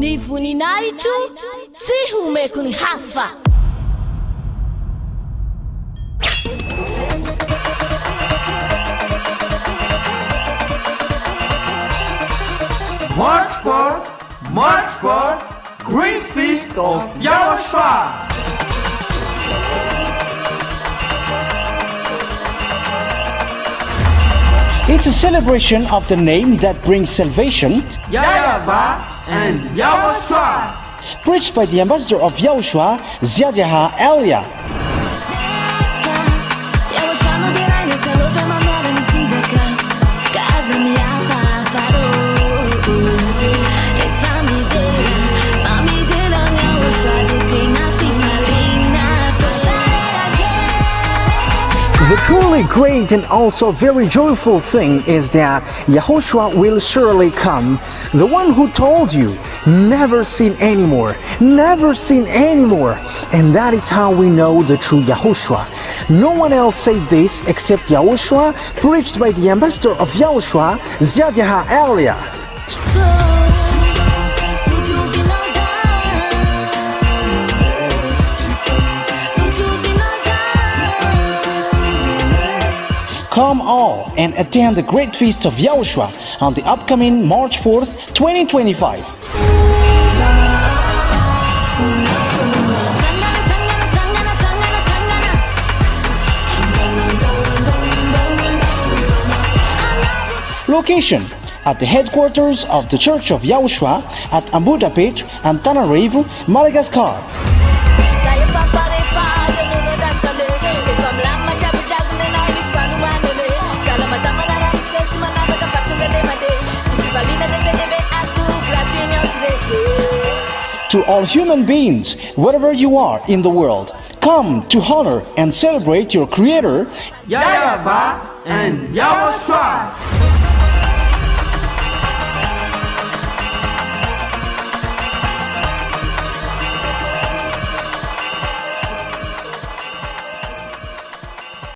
Ny voninahitro tsy homeko ny hafa. March 4th, Great Feast of YAHOSHUAH. It's a celebration of the name that brings salvation, YAHVAH and YAHOSHUAH. preached by the ambassador of YAHOSHUAH, YAHVAH. The truly great and also very joyful thing is that YAHOSHUAH will surely come. The one who told you, never sin anymore, never sin anymore. And that is how we know the true YAHOSHUAH. No one else says this except YAHOSHUAH, preached by the ambassador of YAHOSHUAH, YAHVAH. Come all and attend the Great Feast of YAHOSHUAH on the upcoming March 4th, 2025. Location: at the headquarters of the Church of YAHOSHUAH at Ambohidrapeto Antananarivo Madagascar. To all human beings, wherever you are in the world, come to honor and celebrate your Creator, YAHVAH and YAHOSHUAH.